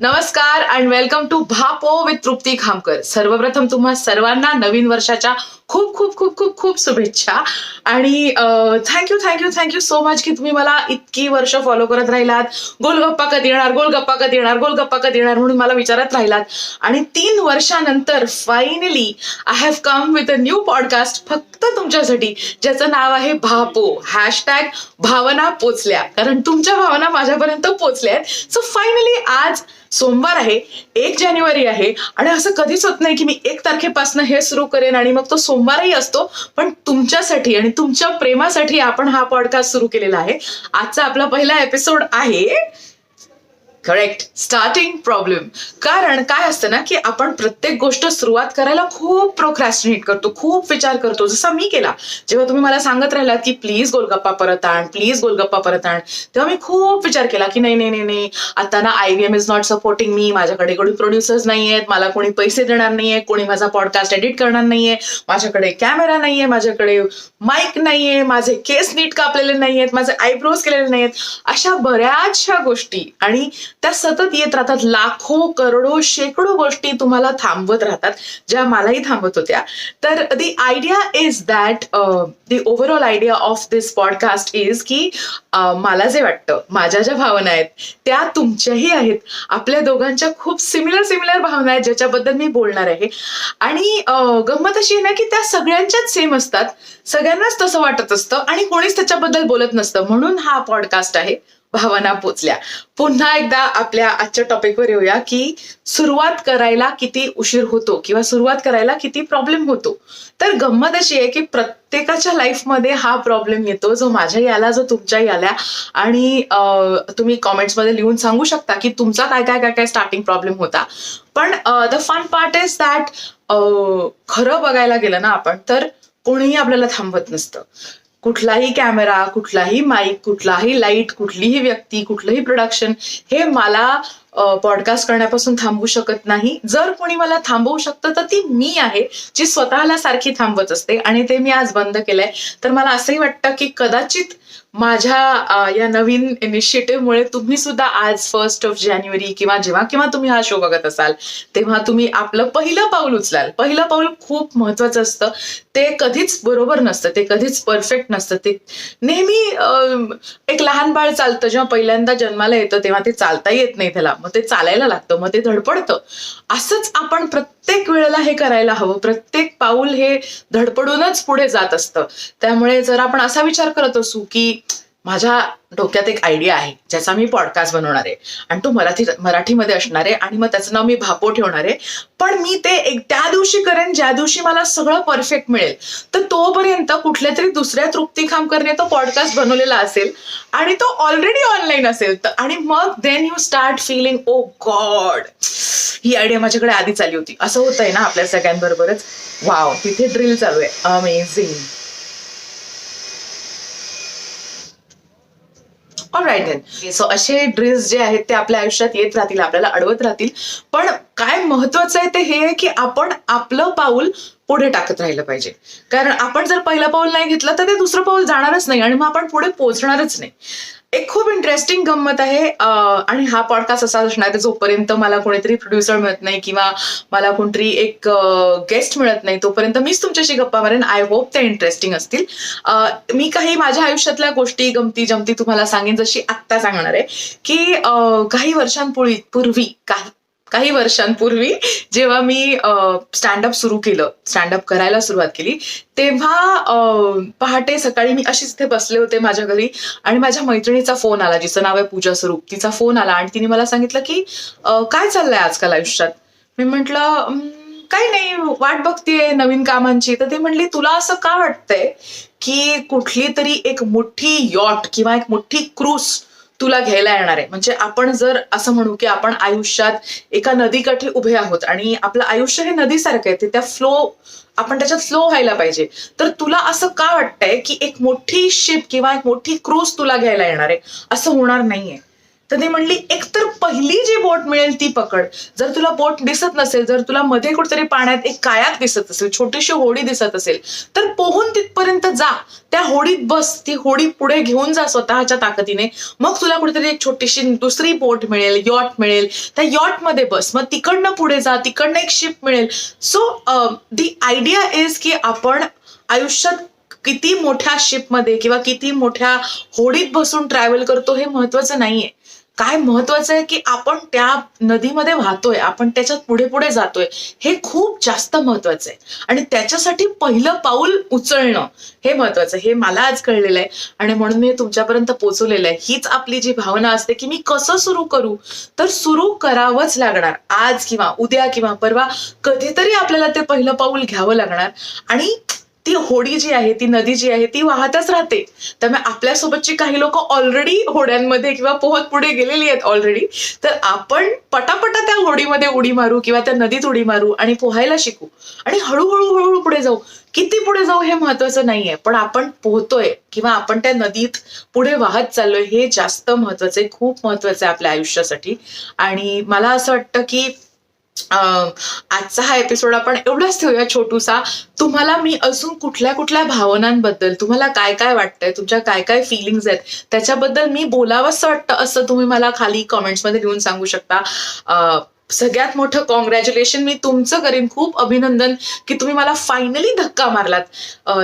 नमस्कार and welcome to भापो with Trupti Khamkar. सर्वप्रथम तुम्हा सर्वांना नवीन वर्षाच्या खूप खूप खूप खूप खूप शुभेच्छा आणि thank you thank you thank you so much की तुम्ही मला इतकी वर्ष फॉलो करत राहिलात. गोलगप्पा कधी येणार, गोलगप्पा कधी येणार, गोलगप्पा कधी येणार म्हणून मला विचारत राहिलात आणि 3 वर्षानंतर finally I have come with a new podcast फक्त तुमच्यासाठी, ज्याचं नाव आहे भापो. हॅशटॅग भावना पोचल्या, कारण तुमच्या भावना माझ्यापर्यंत पोचल्या आहेत. सो फायनली आज सोमवार आहे, 1 जानेवारी आहे आणि असं कधीच होत नाही की मी 1 तारखेपासून हे सुरू करेन आणि मग तो सोमवारही असतो. पण तुमच्यासाठी आणि तुमच्या प्रेमासाठी आपण हा पॉडकास्ट सुरू केलेला आहे. आजचा आपला पहिला एपिसोड आहे करेक्ट, स्टार्टिंग प्रॉब्लेम. कारण काय असतं ना की आपण प्रत्येक गोष्ट सुरुवात करायला खूप प्रोक्रॅस्टिनेट करतो, खूप विचार करतो. जसा मी केला जेव्हा तुम्ही मला सांगत राहिलात की प्लीज गोलगप्पा परत आण, प्लीज गोलगप्पा परत आण, तेव्हा मी खूप विचार केला की नाही नाही नाही नाही, आता ना IVM is not supporting me. माझ्याकडे कोणी प्रोड्युसर्स नाहीयेत, मला कोणी पैसे देणार नाहीये, कोणी माझा पॉडकास्ट एडिट करणार नाहीये, माझ्याकडे कॅमेरा नाहीये, माझ्याकडे माईक नाहीये, माझे केस नीट कापलेले नाहीयेत, माझे आयब्रोज केलेले नाहीयेत, अशा बऱ्याचशा गोष्टी आणि त्या सतत येत राहतात. लाखो करोडो शेकडो गोष्टी तुम्हाला थांबवत राहतात, ज्या मलाही थांबवत होत्या. तर the idea is that the overall idea of this podcast is की मला जे वाटतं, माझ्या ज्या भावना आहेत त्या तुमच्याही आहेत. आपल्या दोघांच्या खूप सिमिलर भावना आहेत ज्याच्याबद्दल मी बोलणार आहे. आणि गंमत अशी आहे ना की त्या सगळ्यांच्याच सेम असतात, सगळ्यांनाच तसं वाटत असतं आणि कोणीच त्याच्याबद्दल बोलत नसतं. म्हणून हा पॉडकास्ट आहे भावना पोचल्या. पुन्हा एकदा आपल्या आजच्या टॉपिकवर येऊया की सुरुवात करायला किती उशीर होतो किंवा सुरुवात करायला किती प्रॉब्लेम होतो. तर गंमत अशी आहे की प्रत्येकाच्या लाईफमध्ये हा प्रॉब्लेम येतो, जो माझ्याही आला, जो तुमच्याही आल्या. आणि तुम्ही कॉमेंट्समध्ये लिहून सांगू शकता की तुमचा काय काय काय काय स्टार्टिंग प्रॉब्लेम होता. पण the fun part is that खरं बघायला गेलं ना आपण तर कोणीही आपल्याला थांबवत नसतं. कुठलाही कॅमेरा, कुठलाही माईक, कुठलाही लाईट, कुठलीही व्यक्ती, कुठलंही प्रोडक्शन हे मला पॉडकास्ट करण्यापासून थांबवू शकत नाही. जर कोणी मला थांबवू शकतं तर ती मी आहे, जी स्वतःला सारखी थांबवत असते आणि ते मी आज बंद केलंय. तर मला असंही वाटतं की कदाचित माझ्या या नवीन इनिशिएटिव्हमुळे तुम्ही सुद्धा आज 1 जानेवारी किंवा जेव्हा तुम्ही हा शो बघत असाल तेव्हा तुम्ही आपलं पहिलं पाऊल उचलाल. पहिलं पाऊल खूप महत्वाचं असतं. ते कधीच बरोबर नसतं, ते कधीच परफेक्ट नसतं. ते नेहमी एक लहान बाळ चालतं, जेव्हा पहिल्यांदा जन्माला येतं तेव्हा ते चालता येत नाही त्याला, मग ते चालायला लागतं, मग ते धडपडतं. असंच आपण प्रत्येक वेळेला हे करायला हवं. प्रत्येक पाऊल हे धडपडूनच पुढे जात असतं. त्यामुळे जर आपण असा विचार करत असू की माझ्या डोक्यात एक आयडिया आहे ज्याचा मी पॉडकास्ट बनवणार आहे आणि तो मराठीमध्ये असणार आहे आणि मग त्याचं नाव मी भापो ठेवणार आहे, पण मी ते त्या दिवशी करेन ज्या दिवशी मला सगळं परफेक्ट मिळेल. तर तोपर्यंत कुठल्या तरी दुसऱ्या तृप्ती खामकरने तो पॉडकास्ट बनवलेला असेल आणि तो ऑलरेडी ऑनलाईन असेल. आणि मग then you start feeling oh God, ही आयडिया माझ्याकडे आधीच आली होती. असं होतंय ना आपल्या सगळ्यांबरोबरच. वाव, तिथे ड्रिल चालू आहे. अमेझिंग. Alright then. सो असे ड्रिल्स जे आहेत ते आपल्या आयुष्यात येत राहतील, आपल्याला अडवत राहतील. पण काय महत्वाचं आहे ते हे आहे की आपण आपलं पाऊल पुढे टाकत राहिलं पाहिजे. कारण आपण जर पहिलं पाऊल नाही घेतलं तर ते दुसरं पाऊल जाणारच नाही आणि मग आपण पुढे पोहोचणारच नाही. एक खूप इंटरेस्टिंग गंमत आहे आणि हा पॉडकास्ट असा असणार आहे जोपर्यंत मला कोणीतरी प्रोड्युसर मिळत नाही किंवा मला कोणतरी एक गेस्ट मिळत नाही तोपर्यंत मीच तुमच्याशी गप्पा मारेन. आय होप ते इंटरेस्टिंग असतील. मी काही माझ्या आयुष्यातल्या गोष्टी गमती जमती तुम्हाला सांगेन, जशी आत्ता सांगणार आहे की काही वर्षांपूर्वी जेव्हा मी स्टँडअप सुरू केलं, स्टँडअप करायला सुरुवात केली, तेव्हा पहाटे सकाळी मी अशीच इथे बसले होते माझ्या घरी आणि माझ्या मैत्रिणीचा फोन आला, जिचं नाव आहे पूजा स्वरूप. तिचा फोन आला आणि तिने मला सांगितलं की काय चाललंय आजकाल आयुष्यात. मी म्हटलं काही नाही, वाट बघतीये नवीन कामांची. तर ती म्हणली तुला असं का वाटतंय की कुठली तरी एक मोठी यॉट किंवा एक मोठी क्रूज तुला घ्यायला येणार आहे. म्हणजे आपण जर असं म्हणू की आपण आयुष्यात एका नदीकाठी उभे आहोत आणि आपलं आयुष्य हे नदीसारखं आहे, ते आपण त्याच्यात फ्लो व्हायला पाहिजे. तर तुला असं का वाटतंय की एक मोठी शिप किंवा एक मोठी क्रूज तुला घ्यायला येणार आहे? असं होणार नाहीये. तर ती म्हणली एकतर पहिली जी बोट मिळेल ती पकड. जर तुला बोट दिसत नसेल, जर तुला मध्ये कुठेतरी पाण्यात एक कायाक दिसत असेल, छोटीशी होडी दिसत असेल, तर पोहून तिथपर्यंत जा, त्या होडीत बस, ती होडी पुढे घेऊन जा स्वतःच्या ताकदीने. मग तुला कुठेतरी एक छोटीशी दुसरी बोट मिळेल, यॉट मिळेल, त्या यॉट मध्ये बस, मग तिकडनं पुढे जा, तिकडनं एक शिप मिळेल. सो दी आयडिया इज की आपण आयुष्यात किती मोठ्या शिपमध्ये किंवा किती मोठ्या होडीत बसून ट्रॅव्हल करतो हे महत्वाचं नाहीये. काय महत्वाचं आहे की आपण त्या नदीमध्ये वाहतोय, आपण त्याच्यात पुढे पुढे जातोय, हे खूप जास्त महत्वाचं आहे. आणि त्याच्यासाठी पहिलं पाऊल उचलणं हे महत्वाचं आहे. हे मला आज कळलेलं आहे आणि म्हणून मी तुमच्यापर्यंत पोहोचवलेलं आहे. हीच आपली जी भावना असते की मी कसं सुरू करू, तर सुरू करावंच लागणार. आज किंवा उद्या किंवा परवा कधीतरी आपल्याला ते पहिलं पाऊल घ्यावं लागणार. आणि ती होडी जी आहे, ती नदी जी आहे, ती वाहतच राहते. त्यामुळे आपल्यासोबतची काही लोक ऑलरेडी होड्यांमध्ये किंवा पोहत पुढे गेलेली आहेत ऑलरेडी. तर आपण पटापटा त्या होडीमध्ये उडी मारू किंवा त्या नदीत उडी मारू आणि पोहायला शिकू आणि हळूहळू हळूहळू पुढे जाऊ. किती पुढे जाऊ हे महत्वाचं नाहीये, पण आपण पोहतोय किंवा आपण त्या नदीत पुढे वाहत चाललोय हे जास्त महत्वाचं आहे, खूप महत्वाचं आहे आपल्या आयुष्यासाठी. आणि मला असं वाटतं की आजचा हा एपिसोड आपण एवढाच ठेवूया छोटूसा. तुम्हाला मी अजून कुठल्या कुठल्या भावनांबद्दल, तुम्हाला काय काय वाटतंय, तुमच्या काय काय फिलिंग्स आहेत त्याच्याबद्दल मी बोलावंसं वाटतं असं तुम्ही मला खाली कमेंट्समध्ये लिहून सांगू शकता. सगळ्यात मोठं कॉंग्रॅच्युलेशन मी तुमचं करीन, खूप अभिनंदन की तुम्ही मला फायनली धक्का मारलात.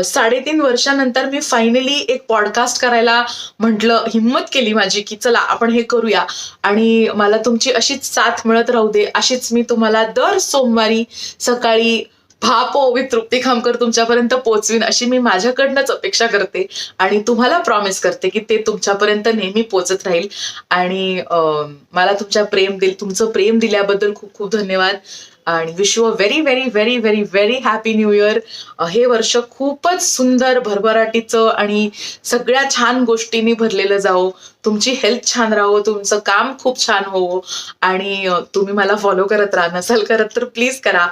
3.5 वर्षानंतर मी फायनली एक पॉडकास्ट करायला म्हटलं, हिंमत केली माझी की चला आपण हे करूया. आणि मला तुमची अशीच साथ मिळत राहू दे. अशीच मी तुम्हाला दर सोमवारी सकाळी भापो विथ तृप्ती खामकर तुमच्यापर्यंत पोहोचवीन अशी मी माझ्याकडनंच अपेक्षा करते. आणि तुम्हाला प्रॉमिस करते की ते तुमच्यापर्यंत नेहमी पोहोचत राहील. आणि मला तुमचं प्रेम दिल्याबद्दल खूप खूप धन्यवाद. आणि wish you a very very very very very happy new year. हे वर्ष खूपच सुंदर, भरभराटीचं आणि सगळ्या छान गोष्टींनी भरलेलं जावो. तुमची हेल्थ छान राहो, तुमचं काम खूप छान हो. आणि तुम्ही मला फॉलो करत राहा, नसाल करत तर प्लीज करा.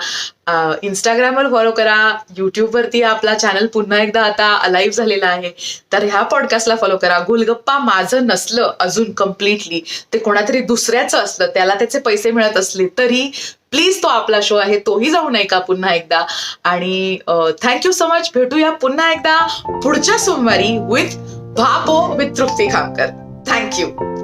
इंस्टाग्रामवर फॉलो करा, युट्यूबवरती आपला चॅनल पुन्हा एकदा आता अलाइव्ह झालेला आहे, तर ह्या पॉडकास्टला फॉलो करा. गुलगप्पा माझं नसलं अजून कम्प्लिटली, ते कोणातरी दुसऱ्याचं असलं, त्याला त्याचे पैसे मिळत असले तरी प्लीज तो आपला शो आहे, तोही जाऊन ऐका पुन्हा एकदा. आणि थँक्यू सो मच. भेटूया पुन्हा एकदा पुढच्या सोमवारी विथ भापो विथ तृप्ती खामकर. थँक्यू.